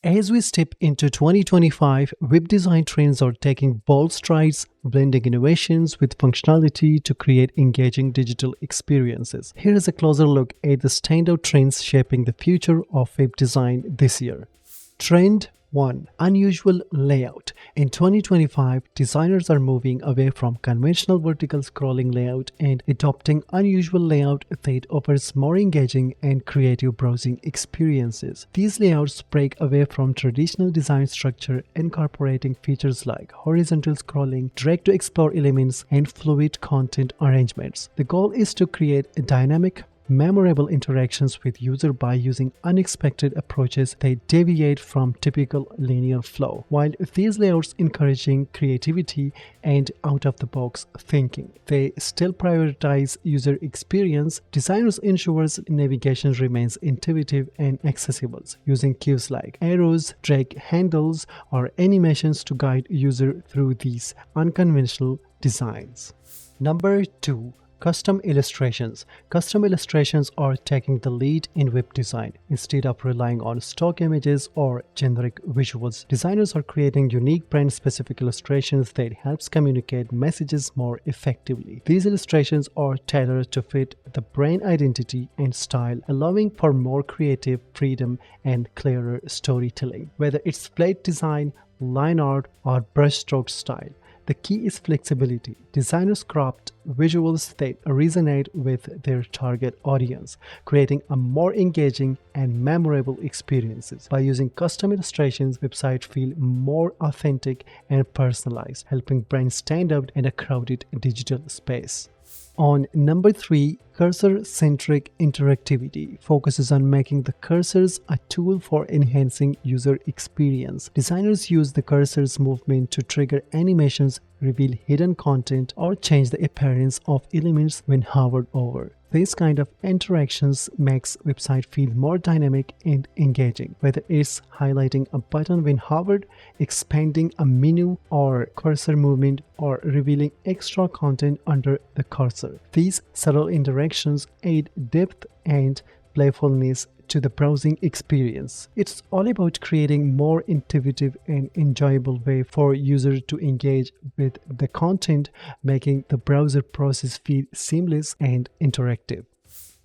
As we step into 2025, web design trends are taking bold strides, blending innovations with functionality to create engaging digital experiences. Here is a closer look at the standout trends shaping the future of web design this year. Trend 1. Unusual layout. In 2025, designers are moving away from conventional vertical scrolling layout and adopting unusual layout that offers more engaging and creative browsing experiences. These layouts break away from traditional design structure, incorporating features like horizontal scrolling, drag-to-explore elements, and fluid content arrangements. The goal is to create a dynamic, memorable interactions with user by using unexpected approaches that deviate from typical linear flow. While these layouts encouraging creativity and out-of-the-box thinking, they still prioritize user experience. Designers ensures navigation remains intuitive and accessible, using cues like arrows, drag handles, or animations to guide user through these unconventional designs. Number 2. Custom illustrations. Custom illustrations are taking the lead in web design. Instead of relying on stock images or generic visuals, designers are creating unique brand-specific illustrations that helps communicate messages more effectively. These illustrations are tailored to fit the brand identity and style, allowing for more creative freedom and clearer storytelling. Whether it's flat design, line art, or brushstroke style, the key is flexibility. Designers craft visuals that resonate with their target audience, creating a more engaging and memorable experiences. By using custom illustrations, websites feel more authentic and personalized, helping brands stand out in a crowded digital space. On number 3, Cursor-Centric Interactivity focuses on making the cursors a tool for enhancing user experience. Designers use the cursor's movement to trigger animations, reveal hidden content, or change the appearance of elements when hovered over. This kind of interactions makes website feel more dynamic and engaging, whether it's highlighting a button when hovered, expanding a menu or cursor movement, or revealing extra content under the cursor. These subtle interactions add depth and playfulness to the browsing experience. It's all about creating more intuitive and enjoyable way for users to engage with the content, making the browser process feel seamless and interactive.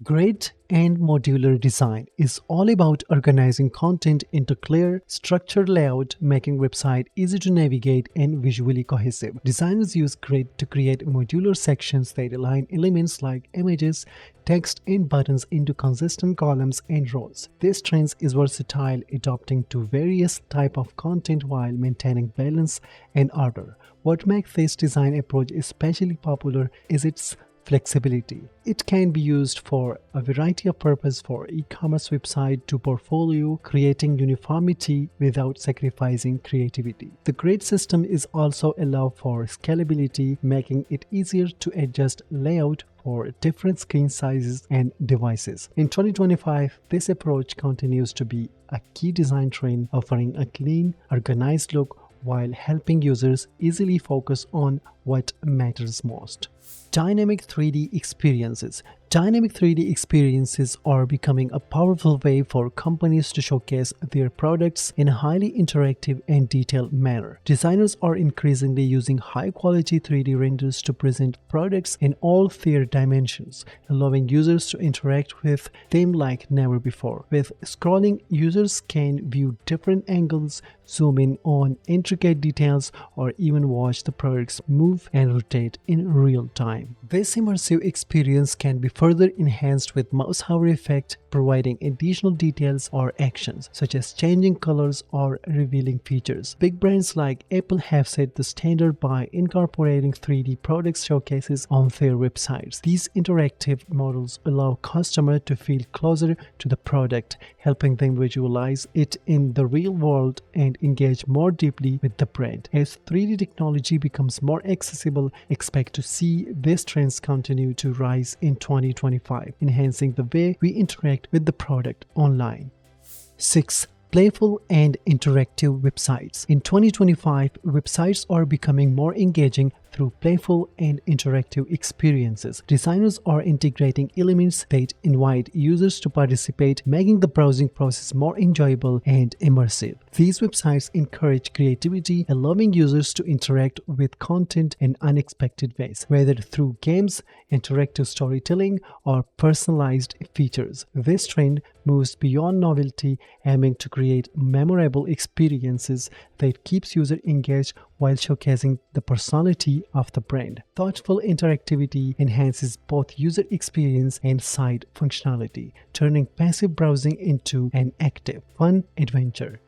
Great and modular design is all about organizing content into clear, structured layout, making website easy to navigate and visually cohesive. Designers use Grid to create modular sections that align elements like images, text, and buttons into consistent columns and rows. This trend is versatile, adapting to various types of content while maintaining balance and order. What makes this design approach especially popular is its flexibility. It can be used for a variety of purposes, for e-commerce website to portfolio, creating uniformity without sacrificing creativity. The grid system is also allow for scalability, making it easier to adjust layout for different screen sizes and devices. In 2025, this approach continues to be a key design trend, offering a clean, organized look while helping users easily focus on what matters most. Dynamic 3D experiences. Dynamic 3D experiences are becoming a powerful way for companies to showcase their products in a highly interactive and detailed manner. Designers are increasingly using high-quality 3D renders to present products in all their dimensions, allowing users to interact with them like never before. With scrolling, users can view different angles, zoom in on intricate details, or even watch the products move and rotate in real time. This immersive experience can be further enhanced with mouse hover effect, providing additional details or actions, such as changing colors or revealing features. Big brands like Apple have set the standard by incorporating 3D product showcases on their websites. These interactive models allow customers to feel closer to the product, helping them visualize it in the real world and engage more deeply with the brand. As 3D technology becomes more accessible, expect to see these trends continue to rise in 2025, enhancing the way we interact with the product online. 6. Playful and interactive websites. In 2025, websites are becoming more engaging, through playful and interactive experiences. Designers are integrating elements that invite users to participate, making the browsing process more enjoyable and immersive. These websites encourage creativity, allowing users to interact with content in unexpected ways, whether through games, interactive storytelling, or personalized features. This trend moves beyond novelty, aiming to create memorable experiences that keeps users engaged while showcasing the personality of the brand. Thoughtful interactivity enhances both user experience and site functionality, turning passive browsing into an active, fun adventure.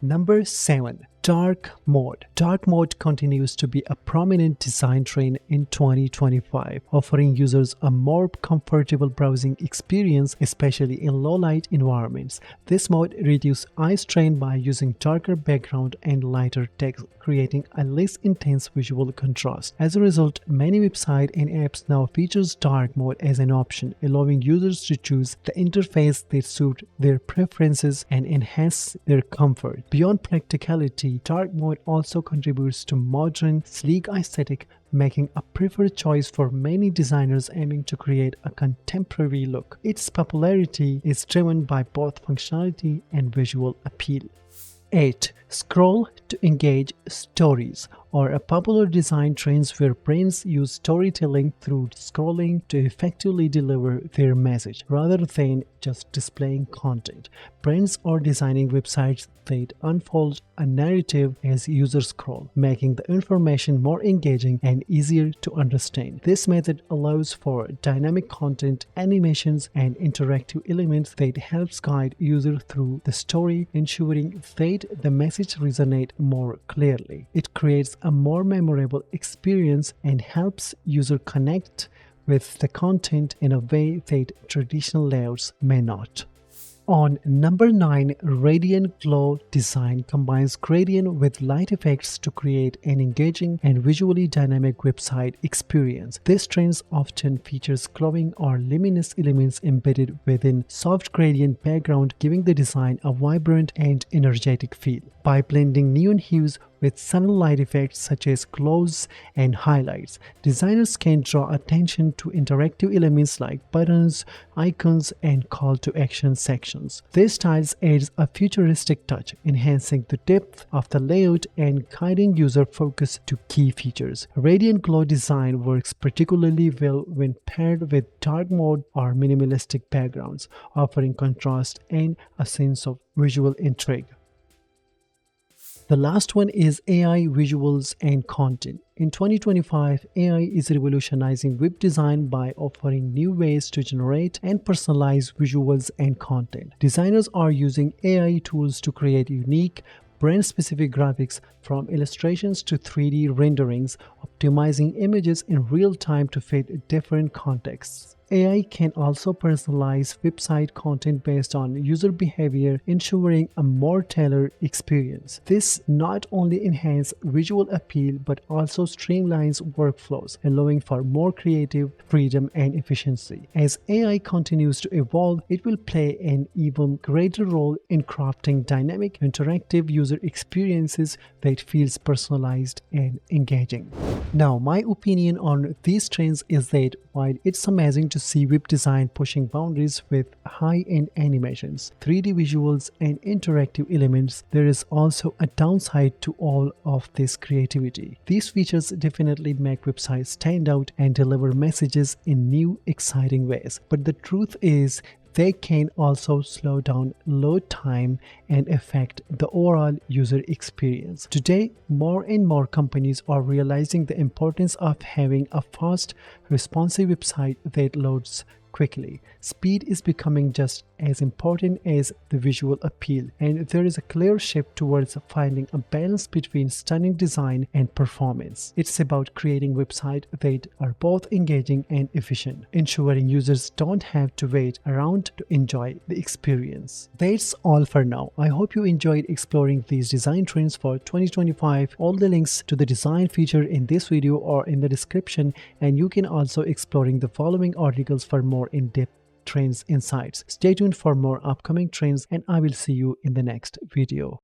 Number 7. Dark mode. Dark mode continues to be a prominent design trend in 2025, offering users a more comfortable browsing experience, especially in low-light environments. This mode reduces eye strain by using darker background and lighter text, creating a less intense visual contrast. As a result, many websites and apps now features dark mode as an option, allowing users to choose the interface that suits their preferences and enhance their comfort. Beyond practicality, dark mode also contributes to modern, sleek aesthetic, making a preferred choice for many designers aiming to create a contemporary look. Its popularity is driven by both functionality and visual appeal. 8. Scroll to engage stories, or a popular design trends where brands use storytelling through scrolling to effectively deliver their message rather than just displaying content. Brands are designing websites that unfold a narrative as users scroll, making the information more engaging and easier to understand. This method allows for dynamic content, animations, and interactive elements that helps guide users through the story, ensuring that the message resonates more clearly. It creates a more memorable experience and helps users connect with the content in a way that traditional layouts may not. On number 9, Radiant Glow design combines gradient with light effects to create an engaging and visually dynamic website experience. This trend often features glowing or luminous elements embedded within soft gradient background, giving the design a vibrant and energetic feel. By blending neon hues with subtle light effects such as glows and highlights, designers can draw attention to interactive elements like buttons, icons, and call to action sections. This style adds a futuristic touch, enhancing the depth of the layout and guiding user focus to key features. Radiant Glow design works particularly well when paired with dark mode or minimalistic backgrounds, offering contrast and a sense of visual intrigue. The last one is AI visuals and content. In 2025, AI is revolutionizing web design by offering new ways to generate and personalize visuals and content. Designers are using AI tools to create unique, brand-specific graphics, from illustrations to 3D renderings, optimizing images in real time to fit different contexts. AI can also personalize website content based on user behavior, ensuring a more tailored experience. This not only enhances visual appeal but also streamlines workflows, allowing for more creative freedom and efficiency. As AI continues to evolve, it will play an even greater role in crafting dynamic, interactive user experiences that feels personalized and engaging. Now, my opinion on these trends is that while it's amazing to see web design pushing boundaries with high-end animations, 3D visuals, and interactive elements, there is also a downside to all of this creativity. These features definitely make websites stand out and deliver messages in new, exciting ways. But the truth is, they can also slow down load time and affect the overall user experience. Today, more and more companies are realizing the importance of having a fast, responsive website that loads quickly. Speed is becoming just as important as the visual appeal, and there is a clear shift towards finding a balance between stunning design and performance. It's about creating websites that are both engaging and efficient, ensuring users don't have to wait around to enjoy the experience. That's all for now. I hope you enjoyed exploring these design trends for 2025. All the links to the design feature in this video are in the description, and you can also exploring the following articles for more in-depth trends insights. Stay tuned for more upcoming trends, and I will see you in the next video.